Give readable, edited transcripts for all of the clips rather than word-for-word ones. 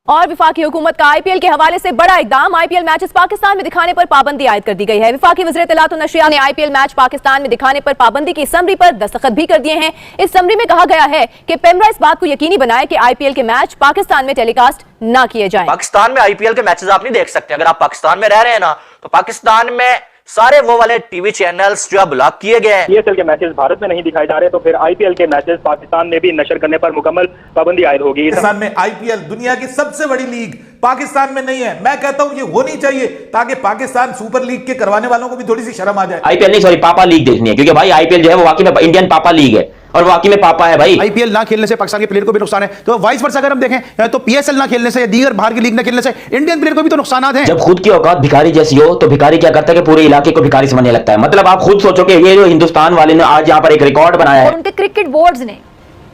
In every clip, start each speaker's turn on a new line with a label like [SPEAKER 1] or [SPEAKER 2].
[SPEAKER 1] और विफाकी हुकूमत का आईपीएल के हवाले से बड़ा इकदाम। आईपीएल मैचेस पाकिस्तान में दिखाने पर पाबंदी आयद कर दी गई है। विफाकी वज़ीर इत्तलात और नशरियात ने आईपीएल मैच पाकिस्तान में दिखाने पर पाबंदी की समरी पर दस्तखत भी कर दिए हैं। इस समरी में कहा गया है कि पेमरा इस बात को यकीनी बनाए कि आईपीएल के मैच पाकिस्तान में टेलीकास्ट ना किए जाएं।
[SPEAKER 2] पाकिस्तान में आईपीएल के मैचेस आप नहीं देख सकते। अगर आप पाकिस्तान में रह रहे हैं ना, तो पाकिस्तान में सारे वो वाले टीवी चैनल्स जो ब्लॉक किए गए हैं।
[SPEAKER 3] पीएसएल के मैचेस भारत में नहीं दिखाए जा रहे, तो फिर आईपीएल के मैचेस पाकिस्तान में भी नशर करने पर मुकम्मल पाबंदी आयद होगी।
[SPEAKER 4] पाकिस्तान में आईपीएल दुनिया की सबसे बड़ी लीग पाकिस्तान में नहीं है। मैं कहता हूं ये होनी चाहिए ताकि पाकिस्तान सुपर लीग के करवाने वालों को भी थोड़ी सी शर्म आ जाए।
[SPEAKER 5] आईपीएल नहीं, सॉरी, पापा लीग देखनी है, क्योंकि भाई आईपीएल जो है वो वाकई में इंडियन पापा लीग है और वाकई में पापा है भाई।
[SPEAKER 6] आईपीएल ना खेलने से पाकिस्तान के प्लेयर को भी नुकसान है, तो वाइस वर्सा अगर हम देखें तो पीएसएल ना खेलने से, दीगर बाहर की लीग ना खेलने से इंडियन प्लेयर को भी तो नुकसान हैं।
[SPEAKER 5] जब खुद की औकात भिखारी जैसी हो तो भिखारी क्या करता है कि पूरे इलाके को भिखारी समझने लगता है। मतलब आप खुद सोचो कि ये जो हिंदुस्तान वाले ने आज यहाँ पर एक रिकॉर्ड बनाया है।
[SPEAKER 7] और उनके क्रिकेट बोर्ड्स ने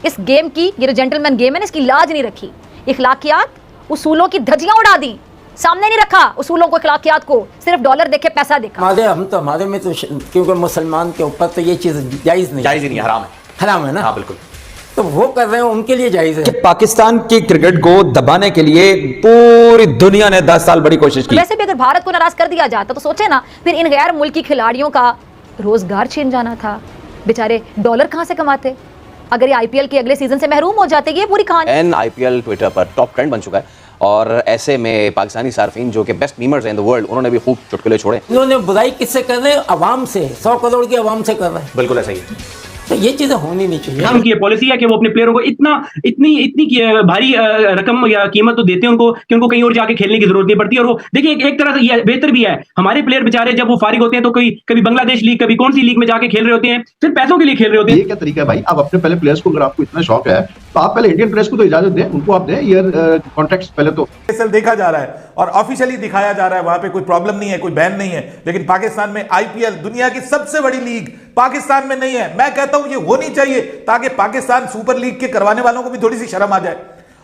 [SPEAKER 7] इस गेम की, ये जो जेंटलमैन गेम है ना, इसकी लाज नहीं रखी। इखलाकियात, उसूलों की धज्जियां उड़ा दी, सामने नहीं रखा उसूलों को, इखलाकियात को। सिर्फ डॉलर देखे, पैसा देखा।
[SPEAKER 8] हमारे में तो क्योंकि मुसलमान के ऊपर तो ये चीज जायज नहीं
[SPEAKER 2] है, हराम है।
[SPEAKER 8] हराम है ना।
[SPEAKER 2] हाँ बिल्कुल।
[SPEAKER 8] तो वो कर रहे हैं, उनके लिए जायज है।
[SPEAKER 9] पाकिस्तान की क्रिकेट को दबाने के लिए पूरी दुनिया ने 10 साल बड़ी कोशिश की।
[SPEAKER 7] वैसे भी अगर भारत को नाराज कर दिया जाता तो सोचे ना, फिर इन गैर मुल्की खिलाड़ियों का रोजगार छीन जाना था। बेचारे डॉलर कहां से कमाते अगर ये आईपीएल के अगले सीजन से महरूम हो जाते। ये पूरी कहानी।
[SPEAKER 10] आईपीएल ट्विटर पर टॉप ट्रेंड बन चुका है और ऐसे में पाकिस्तानी सार्फिन जो कि बेस्ट मीमर्स हैं इन द वर्ल्ड, उन्होंने भी खूब चुटकुले छोड़े।
[SPEAKER 8] इन्होंने बुराई किससे कर रहे हैं? अवाम से, 100 करोड़ की अवाम से कर रहे हैं।
[SPEAKER 2] बिल्कुल ऐसा ही है।
[SPEAKER 8] तो ये चीजें होनी नहीं चाहिए।
[SPEAKER 11] उनकी ये पॉलिसी है कि वो अपने प्लेयरों को इतनी भारी रकम या कीमत तो देते हैं उनको कि उनको कहीं और जाके खेलने की जरूरत नहीं पड़ती। और वो देखिए एक तरह से ये बेहतर भी है। हमारे प्लेयर बेचारे जब वो फारिग होते हैं तो कभी बांग्लादेश लीग, कभी कौन सी लीग में जाके खेल रहे होते हैं, सिर्फ पैसों के लिए खेल रहे होते हैं।
[SPEAKER 12] ये क्या तरीका है भाई? आप अपने पहले प्लेयर्स को, अगर आपको इतना शौक है तो आप पहले इंडियन प्लेयर्स को तो इजाजत दें, उनको आप दें ईयर कॉन्ट्रैक्ट्स पहले तो।
[SPEAKER 4] पीएसएल देखा जा रहा है और ऑफिशियली दिखाया जा रहा है, वहां पे कोई प्रॉब्लम नहीं है, कोई बैन नहीं है। लेकिन पाकिस्तान में आईपीएल दुनिया की सबसे बड़ी लीग पाकिस्तान में नहीं है। मैं कहता हूं ये होनी चाहिए ताकि पाकिस्तान सुपर लीग के करवाने वालों को भी थोड़ी सी शर्म आ जाए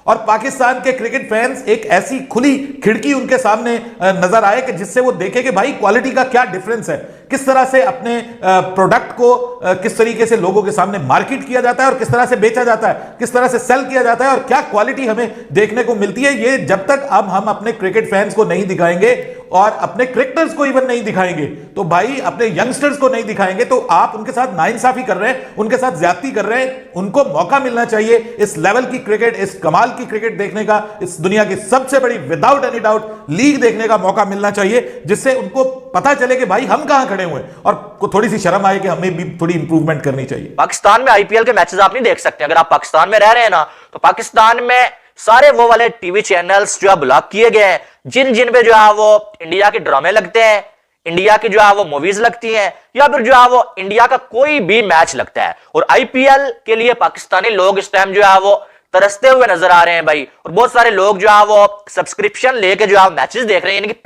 [SPEAKER 4] और पाकिस्तान के क्रिकेट फैंस एक ऐसी खुली खिड़की उनके सामने नजर आए कि जिससे वो देखे कि भाई क्वालिटी का क्या डिफरेंस है, किस तरह से अपने प्रोडक्ट को किस तरीके से लोगों के सामने मार्केट किया जाता है और किस तरह से बेचा जाता है, किस तरह से सेल किया जाता है और क्या क्वालिटी हमें देखने को मिलती है। ये जब तक अब हम अपने क्रिकेट फैंस को नहीं दिखाएंगे और अपने क्रिकेटर्स को इवन नहीं दिखाएंगे, तो भाई अपने यंगस्टर्स को नहीं दिखाएंगे, तो आप उनके साथ नाइंसाफी कर रहे हैं, उनके साथ ज्यादती कर रहे हैं। उनको मौका मिलना चाहिए इस लेवल की क्रिकेट, इस कमाल की क्रिकेट देखने का, इस दुनिया की सबसे बड़ी विदाउट एनी डाउट लीग देखने का मौका मिलना चाहिए, जिससे उनको पता चले कि भाई हम कहां खड़े हुए और को थोड़ी सी शर्म आए कि हमें भी थोड़ी इंप्रूवमेंट करनी चाहिए।
[SPEAKER 2] पाकिस्तान में आईपीएल के मैचेस आप नहीं देख सकते। अगर आप पाकिस्तान में रह रहे हैं ना, तो पाकिस्तान में सारे वो वाले टीवी चैनल्स जो है ब्लॉक किए गए हैं, जिन पे जो है वो इंडिया के ड्रामे लगते हैं, इंडिया की जो है वो मूवीज लगती हैं, या फिर जो है वो इंडिया का कोई भी मैच लगता है। और आईपीएल के लिए पाकिस्तानी लोग इस टाइम जो है वो तरसते हुए नजर आ रहे हैं भाई। और बहुत सारे लोग जो है वो सब्सक्रिप्शन लेके जो है मैचेस देख रहे हैं, यानी कि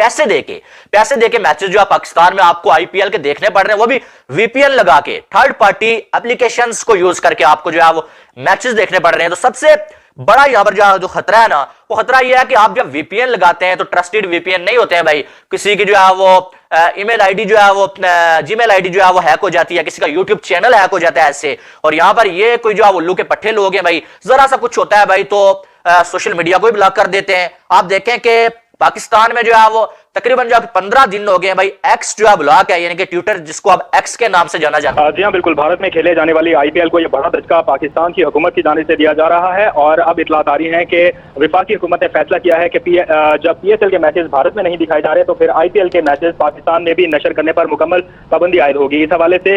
[SPEAKER 2] पैसे देके मैचेस जो है पाकिस्तान में आपको आईपीएल के देखने पड़ रहे हैं, वो भी वीपीएन लगा के, थर्ड पार्टी एप्लीकेशंस को यूज करके आपको जो है वो मैचेस देखने पड़ रहे हैं। तो सबसे बड़ा यहां पर जो खतरा है ना, वो खतरा यह है कि आप जब वीपीएन लगाते हैं तो ट्रस्टेड वीपीएन नहीं होते हैं भाई। किसी की जो है वो ईमेल आईडी जो है वो, जीमेल आईडी जो है वो हैक हो जाती है, किसी का यूट्यूब चैनल हैक हो जाता है ऐसे। और यहां पर ये कोई जो है उल्लू के पट्टे लोग हैं भाई, जरा सा कुछ होता है भाई तो सोशल मीडिया को भी ब्लॉक कर देते हैं। आप देखें कि पाकिस्तान में जो है वो तकरीबन जो 15 दिन हो गए भाई, एक्स जो है ब्लॉक है, यानी कि ट्विटर जिसको अब एक्स के नाम से जाना जाता है।
[SPEAKER 3] जी हाँ बिल्कुल, भारत में खेले जाने वाली आईपीएल को यह बड़ा धक्का पाकिस्तान की हुकूमत की जानिब से दिया जा रहा है। और अब इतलात आ रही है कि वफाकी हुकूमत ने फैसला किया है कि जब पीएसएल के मैचेस भारत में नहीं दिखाए जा रहे, तो फिर आईपीएल के मैचेस पाकिस्तान में भी नशर करने पर मुकम्मल पाबंदी आयद होगी। इस हवाले से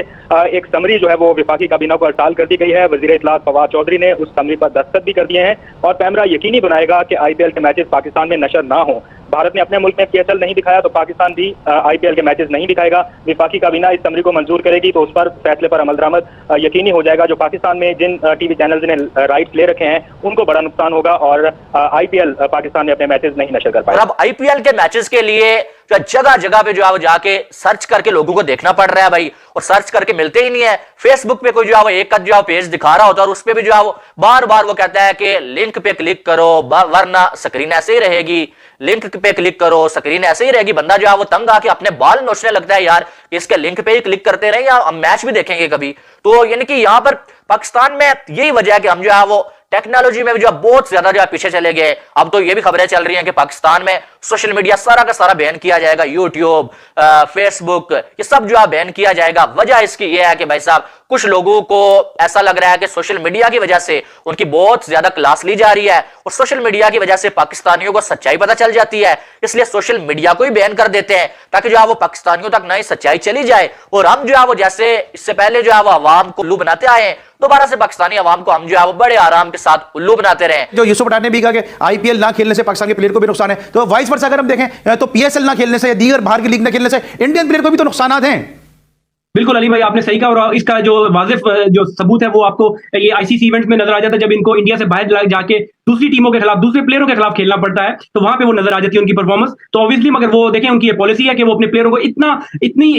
[SPEAKER 3] एक समरी जो है वो वफाकी काबीना को अरसाल कर दी गई है। वजीर इत्तलात फवाद चौधरी ने उस समरी पर दस्तखत भी कर दिए हैं और पैमरा यकीनी बनाएगा कि आईपीएल के मैचेस पाकिस्तान में नशर ना हो। भारत ने अपने मुल्क में पीएसएल नहीं दिखाया तो पाकिस्तान भी आईपीएल के मैचेस नहीं दिखाएगा। वफाकी काबीना इस समरी को मंजूर करेगी तो उस पर फैसले पर अमल दरामद यकीनी हो जाएगा। जो पाकिस्तान में जिन टीवी चैनल्स ने राइट्स ले रखे हैं उनको बड़ा नुकसान होगा और आईपीएल पाकिस्तान में अपने मैचेस नहीं नशर कर पाएगा।
[SPEAKER 2] अब आईपीएल के मैचेस के लिए जगह जगह पे जो है वो जाके सर्च करके लोगों को देखना पड़ रहा है भाई, और सर्च करके मिलते ही नहीं है। फेसबुक पे कोई जो है वो एक जो है पेज दिखा रहा होता है और उस पे भी जो है वो बार बार वो कहता है कि लिंक पे क्लिक करो वरना स्क्रीन ऐसे ही रहेगी, लिंक पे क्लिक करो स्क्रीन ऐसे ही रहेगी। बंदा जो है वो तंग आके अपने बाल नोचने लगता है, यार इसके लिंक पे ही क्लिक करते रहे या हम मैच भी देखेंगे कभी। तो यानी कि यहां पर पाकिस्तान में यही वजह है कि हम जो है वो टेक्नोलॉजी में भी जो बहुत ज्यादा जो पीछे चले गए। अब तो ये भी खबरें चल रही हैं कि पाकिस्तान में सोशल मीडिया सारा का सारा बैन किया जाएगा, यूट्यूब, फेसबुक, ये सब जो बैन किया जाएगा। वजह इसकी यह है कि भाई साहब कुछ लोगों को ऐसा लग रहा है कि सोशल मीडिया की वजह से उनकी बहुत ज्यादा क्लास ली जा रही है और सोशल मीडिया की वजह से पाकिस्तानियों को सच्चाई पता चल जाती है, इसलिए सोशल मीडिया को ही बैन कर देते हैं ताकि जो है वो पाकिस्तानियों तक नई सच्चाई चली जाए और हम जो है वो जैसे इससे पहले जो है वो अवाम को उल्लू बनाते आए हैं, दोबारा से पाकिस्तानी अवाम को हम जो है वो बड़े आराम के साथ उल्लू बनाते रहे।
[SPEAKER 6] जो यूसुफ पठान ने भी कहा कि आईपीएल ना खेलने से पाकिस्तान के प्लेयर को भी नुकसान है, तो वाइस वर्सा अगर हम देखें तो पीएसएल ना खेलने से या दीगर बाहर की लीग ना खेलने से इंडियन प्लेयर को भी तो नुकसान हैं।
[SPEAKER 11] बिल्कुल अली भाई, आपने सही कहा और इसका जो वाजिफ जो सबूत है वो आपको ये आईसीसी इवेंट्स में नजर आ जाता है। जब इनको इंडिया से बाहर जाके दूसरी टीमों के खिलाफ, दूसरे प्लेयरों के खिलाफ खेलना पड़ता है तो वहां पे वो नजर आ जाती है उनकी परफॉर्मेंस। तो ऑब्वियसली मगर वो देखें उनकी ये पॉलिसी है कि वो अपने प्लेयरों को इतनी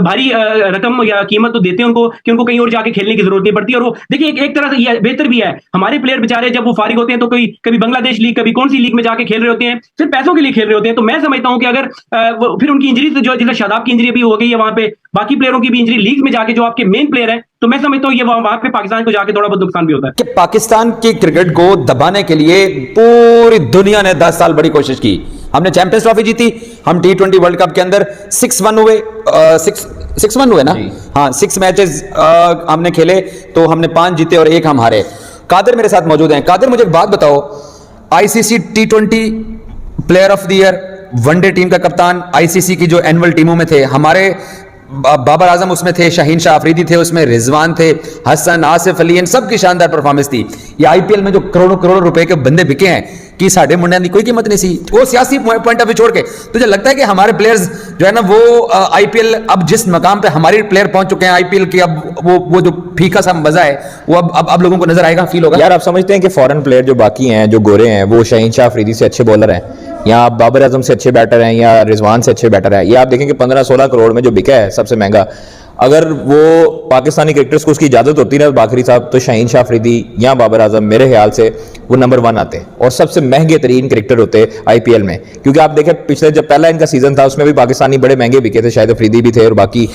[SPEAKER 11] भारी रकम या कीमत तो देते हैं उनको कि उनको कहीं और जाके खेलने की जरूरत नहीं पड़ती। और वो देखिए एक तरह से ये बेहतर भी है। हमारे प्लेयर बेचारे जब वो फारिग होते हैं तो कभी बांग्लादेश लीग, कभी कौन सी लीग में जाके खेल रहे होते हैं, सिर्फ पैसों के लिए खेल रहे होते हैं। तो मैं समझता हूं कि अगर फिर उनकी इंजरी जो जैसे शादाब की इंजरी भी हो गई है, वहां पे बाकी प्लेयरों की भी इंजरी लीग में जाके जो आपके मेन प्लेयर है, तो मैं समझता हूं ये वहां पे पाकिस्तान को जाके थोड़ा बहुत नुकसान भी होता है।
[SPEAKER 9] कि पाकिस्तान की क्रिकेट को दबाने के लिए पूरी दुनिया ने 10 साल बड़ी कोशिश की। हमने चैंपियंस ट्रॉफी जीती, हम T20 वर्ल्ड कप के अंदर 6-1 हुए, 6-1 हुए ना, हाँ 6 मैचेस हमने खेले तो हमने 5 जीते और 1 हम हारे। कादिर मेरे साथ मौजूद हैं। कादिर मुझे एक बात बताओ, ICC T20 player of the year, one day team का कप्तान, आईसीसी की जो एनुअल टीमों में थे, हमारे बाबर आजम उसमें थे, शाहीन शाह अफरीदी थे उसमें, रिजवान थे, हसन, आसिफ अली, इन सब की शानदार परफॉर्मेंस थी। ये आईपीएल में जो करोड़ों करोड़ों रुपए के बंदे बिके हैं कि साढ़े मुंडिया की कोई कीमत नहीं सी, वो सियासी पॉइंट ऑफ व्यू छोड़ के तुझे लगता है कि हमारे प्लेयर्स जो है ना वो आईपीएल अब जिस मकाम पे हमारे प्लेयर पहुंच चुके हैं आईपीएल की, अब वो जो फीका सा मजा है वो अब लोगों को नजर आएगा, फील होगा?
[SPEAKER 13] यार आप समझते हैं कि फॉरेन प्लेयर जो बाकी हैं, जो गोरे हैं, वो शाहीन शाह अफरीदी से अच्छे बॉलर हैं या बाबर आजम से अच्छे बैटर हैं या रिजवान से अच्छे बैटर हैं? ये आप देखें कि 15-16 करोड़ में जो बिका है सबसे महंगा, अगर वो पाकिस्तानी क्रिकेटर्स को उसकी इजाजत होती ना बाकरी साहब, तो शाहीन शाह अफरीदी या बाबर आजम मेरे ख्याल से वो नंबर 1 आते और सबसे महंगे तरीन क्रिकेटर होते आईपीएल में। क्योंकि आप देखें पिछले जब पहला इनका सीजन था उसमें भी पाकिस्तानी बड़े महंगे बिके थे, शायद अफरीदी भी थे और बाकी